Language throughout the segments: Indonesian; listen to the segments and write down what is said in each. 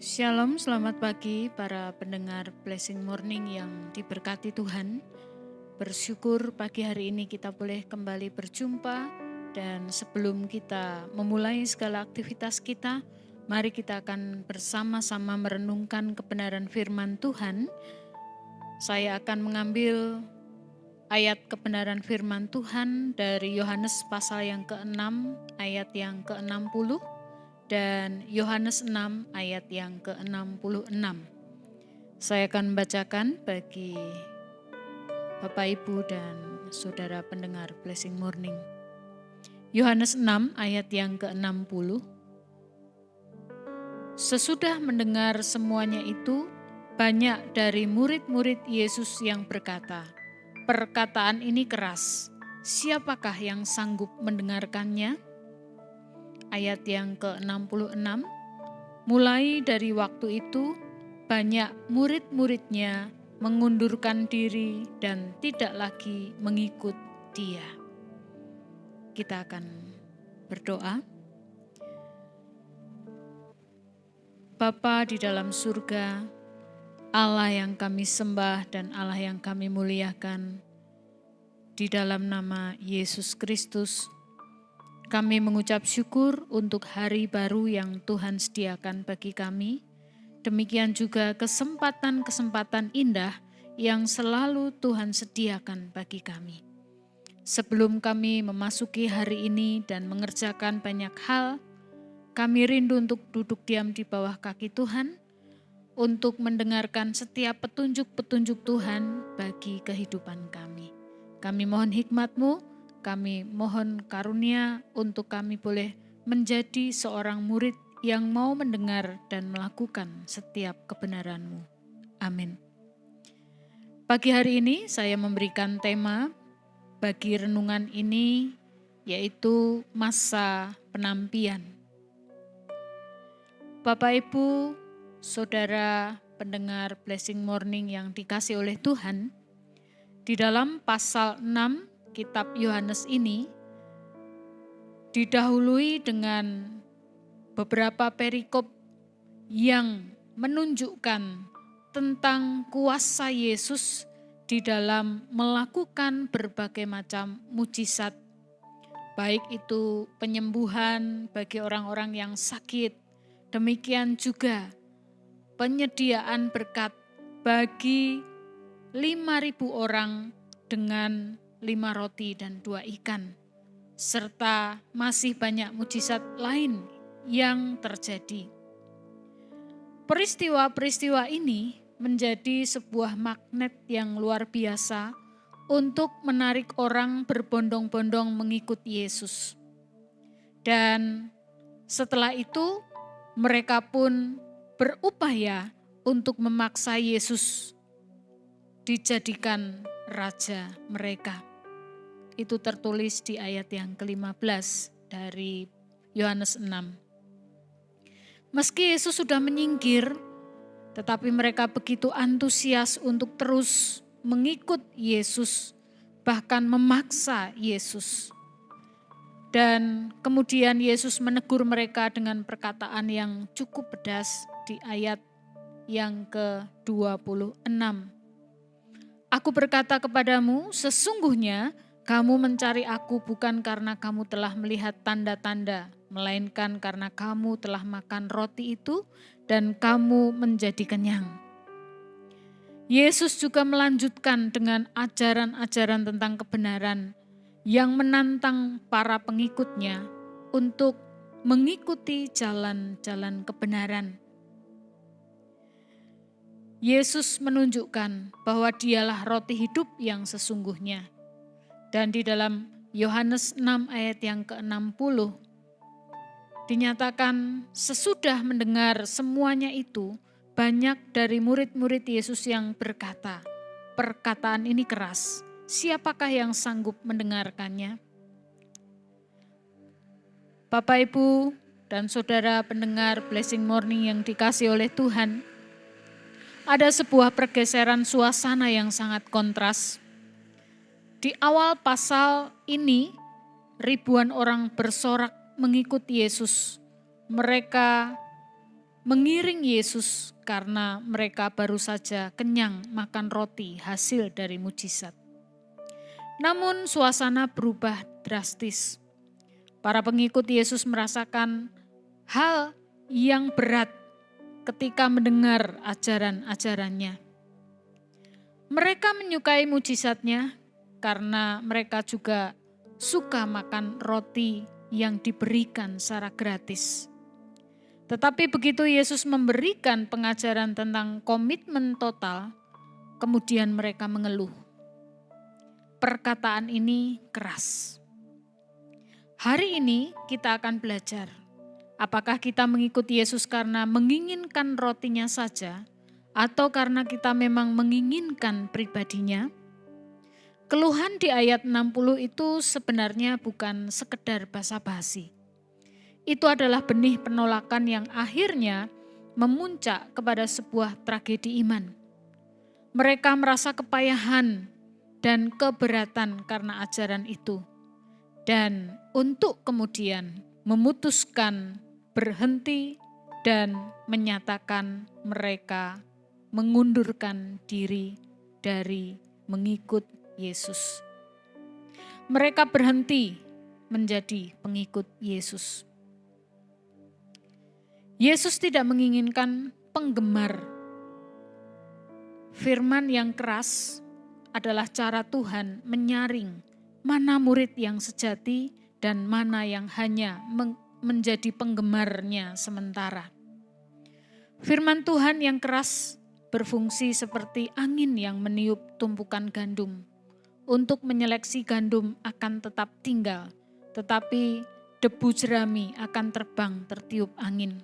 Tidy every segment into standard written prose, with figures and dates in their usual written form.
Shalom, selamat pagi para pendengar Blessing Morning yang diberkati Tuhan. Bersyukur pagi hari ini kita boleh kembali berjumpa, dan sebelum kita memulai segala aktivitas kita, mari kita akan bersama-sama merenungkan kebenaran firman Tuhan. Saya akan mengambil ayat kebenaran firman Tuhan dari Yohanes pasal yang ke-6 ayat yang ke-60 dan Yohanes 6 ayat yang ke-66. Saya akan membacakan bagi Bapak Ibu dan Saudara pendengar Blessing Morning. Yohanes 6 ayat yang ke-60. Sesudah mendengar semuanya itu, banyak dari murid-murid Yesus yang berkata, "Perkataan ini keras, siapakah yang sanggup mendengarkannya?" Ayat yang ke-66, mulai dari waktu itu, banyak murid-muridnya mengundurkan diri dan tidak lagi mengikut Dia. Kita akan berdoa. Bapa di dalam surga, Allah yang kami sembah dan Allah yang kami muliakan, di dalam nama Yesus Kristus, kami mengucap syukur untuk hari baru yang Tuhan sediakan bagi kami. Demikian juga kesempatan-kesempatan indah yang selalu Tuhan sediakan bagi kami. Sebelum kami memasuki hari ini dan mengerjakan banyak hal, kami rindu untuk duduk diam di bawah kaki Tuhan, untuk mendengarkan setiap petunjuk-petunjuk Tuhan bagi kehidupan kami. Kami mohon hikmat-Mu, kami mohon karunia untuk kami boleh menjadi seorang murid yang mau mendengar dan melakukan setiap kebenaran-Mu. Amin. Pagi hari ini saya memberikan tema bagi renungan ini, yaitu masa penampian. Bapak Ibu, Saudara pendengar Blessing Morning yang dikasihi oleh Tuhan, di dalam pasal 6 kitab Yohanes ini didahului dengan beberapa perikop yang menunjukkan tentang kuasa Yesus di dalam melakukan berbagai macam mujizat, baik itu penyembuhan bagi orang-orang yang sakit, demikian juga penyediaan berkat bagi 5.000 orang dengan 5 roti dan 2 ikan, serta masih banyak mujizat lain yang terjadi. Peristiwa-peristiwa ini menjadi sebuah magnet yang luar biasa untuk menarik orang berbondong-bondong mengikut Yesus. Dan setelah itu mereka pun berupaya untuk memaksa Yesus dijadikan raja mereka. Itu tertulis di ayat yang ke-15 dari Yohanes 6. Meski Yesus sudah menyingkir, tetapi mereka begitu antusias untuk terus mengikut Yesus, bahkan memaksa Yesus. Dan kemudian Yesus menegur mereka dengan perkataan yang cukup pedas di ayat yang ke-26. Aku berkata kepadamu, sesungguhnya kamu mencari aku bukan karena kamu telah melihat tanda-tanda, melainkan karena kamu telah makan roti itu dan kamu menjadi kenyang. Yesus juga melanjutkan dengan ajaran-ajaran tentang kebenaran yang menantang para pengikutnya untuk mengikuti jalan-jalan kebenaran. Yesus menunjukkan bahwa Dialah roti hidup yang sesungguhnya. Dan di dalam Yohanes 6 ayat yang ke-60 dinyatakan sesudah mendengar semuanya itu, banyak dari murid-murid Yesus yang berkata, "Perkataan ini keras, siapakah yang sanggup mendengarkannya?" Bapak, Ibu, dan Saudara pendengar Blessing Morning yang dikasihi oleh Tuhan, ada sebuah pergeseran suasana yang sangat kontras. Di awal pasal ini, ribuan orang bersorak mengikut Yesus. Mereka mengiring Yesus karena mereka baru saja kenyang makan roti hasil dari mujizat. Namun suasana berubah drastis. Para pengikut Yesus merasakan hal yang berat ketika mendengar ajaran-ajarannya. Mereka menyukai mujizatnya karena mereka juga suka makan roti yang diberikan secara gratis. Tetapi begitu Yesus memberikan pengajaran tentang komitmen total, kemudian mereka mengeluh. Perkataan ini keras. Hari ini kita akan belajar, apakah kita mengikuti Yesus karena menginginkan rotinya saja, atau karena kita memang menginginkan pribadinya? Keluhan di ayat 60 itu sebenarnya bukan sekedar basa-basi. Itu adalah benih penolakan yang akhirnya memuncak kepada sebuah tragedi iman. Mereka merasa kepayahan dan keberatan karena ajaran itu. Dan untuk kemudian memutuskan berhenti dan menyatakan mereka mengundurkan diri dari mengikut Yesus. Mereka berhenti menjadi pengikut Yesus. Yesus tidak menginginkan penggemar. Firman yang keras adalah cara Tuhan menyaring mana murid yang sejati dan mana yang hanya menjadi penggemarnya sementara. Firman Tuhan yang keras berfungsi seperti angin yang meniup tumpukan gandum. Untuk menyeleksi gandum akan tetap tinggal, tetapi debu jerami akan terbang tertiup angin.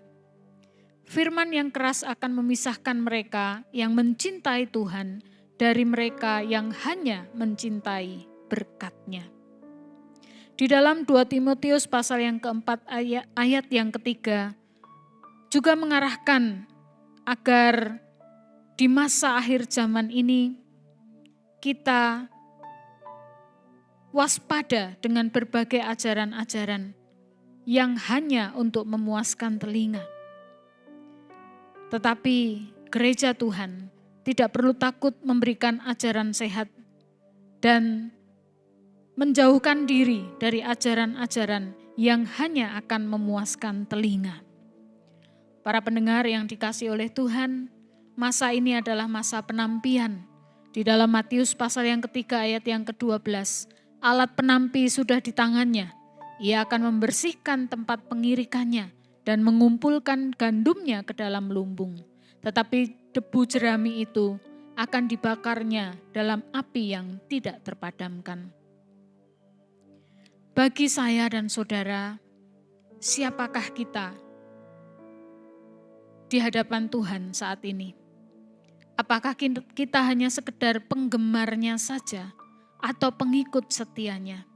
Firman yang keras akan memisahkan mereka yang mencintai Tuhan dari mereka yang hanya mencintai berkat-Nya. Di dalam 2 Timotius pasal yang keempat ayat yang ketiga juga mengarahkan agar di masa akhir zaman ini kita waspada dengan berbagai ajaran-ajaran yang hanya untuk memuaskan telinga. Tetapi gereja Tuhan tidak perlu takut memberikan ajaran sehat dan menjauhkan diri dari ajaran-ajaran yang hanya akan memuaskan telinga. Para pendengar yang dikasihi oleh Tuhan, masa ini adalah masa penampian. Di dalam Matius pasal yang ketiga ayat yang ke-12, alat penampi sudah di tangannya. Ia akan membersihkan tempat pengirikannya dan mengumpulkan gandumnya ke dalam lumbung. Tetapi debu jerami itu akan dibakarnya dalam api yang tidak terpadamkan. Bagi saya dan saudara, siapakah kita di hadapan Tuhan saat ini? Apakah kita hanya sekedar penggemarnya saja atau pengikut setianya?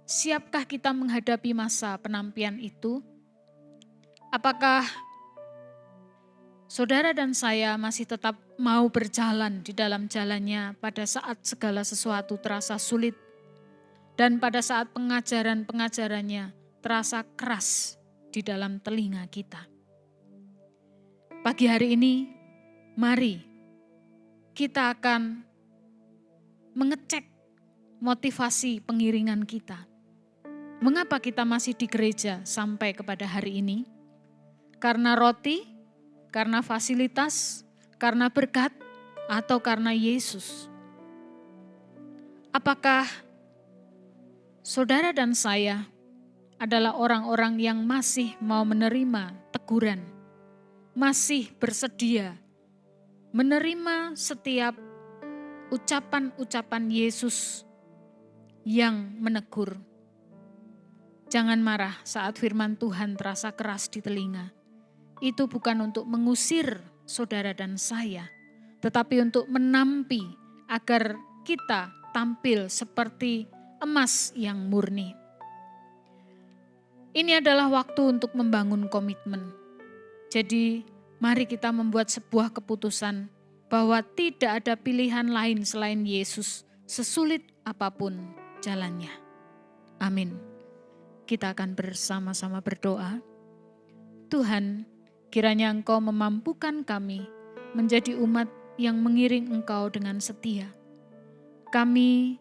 Siapkah kita menghadapi masa penampian itu? Apakah saudara dan saya masih tetap mau berjalan di dalam jalannya pada saat segala sesuatu terasa sulit dan pada saat pengajaran-pengajarannya terasa keras di dalam telinga kita? Pagi hari ini, mari kita akan mengecek motivasi pengiringan kita. Mengapa kita masih di gereja sampai kepada hari ini? Karena roti, karena fasilitas, karena berkat, atau karena Yesus? Apakah saudara dan saya adalah orang-orang yang masih mau menerima teguran, masih bersedia menerima setiap ucapan-ucapan Yesus yang menegur? Jangan marah saat firman Tuhan terasa keras di telinga. Itu bukan untuk mengusir saudara dan saya, tetapi untuk menampi agar kita tampil seperti emas yang murni. Ini adalah waktu untuk membangun komitmen. Jadi mari kita membuat sebuah keputusan bahwa tidak ada pilihan lain selain Yesus, sesulit apapun jalannya. Amin. Kita akan bersama-sama berdoa. Tuhan, Kiranya Engkau memampukan kami menjadi umat yang mengiring Engkau dengan setia. Kami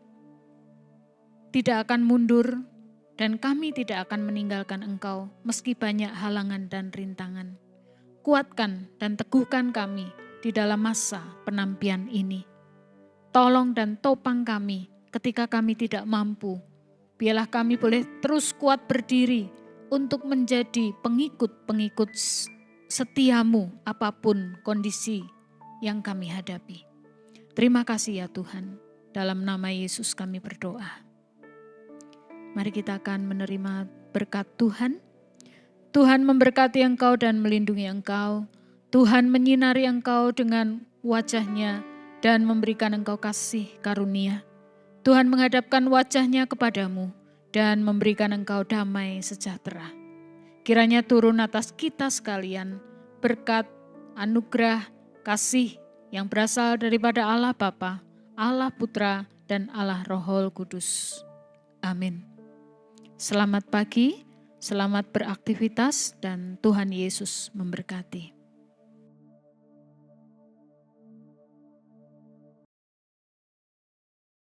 tidak akan mundur dan kami tidak akan meninggalkan Engkau meski banyak halangan dan rintangan. Kuatkan dan teguhkan kami di dalam masa penantian ini. Tolong dan topang kami ketika kami tidak mampu. Biarlah kami boleh terus kuat berdiri untuk menjadi pengikut-pengikut setiamu apapun kondisi yang kami hadapi. Terima kasih ya Tuhan. Dalam nama Yesus kami berdoa. Mari kita akan menerima berkat Tuhan. Tuhan memberkati engkau dan melindungi engkau. Tuhan menyinari engkau dengan wajah-Nya dan memberikan engkau kasih karunia. Tuhan menghadapkan wajah-Nya kepadamu dan memberikan engkau damai sejahtera. Kiranya turun atas kita sekalian berkat, anugerah, kasih yang berasal daripada Allah Bapa, Allah Putra, dan Allah Roh Kudus. Amin. Selamat pagi, selamat beraktivitas, dan Tuhan Yesus memberkati.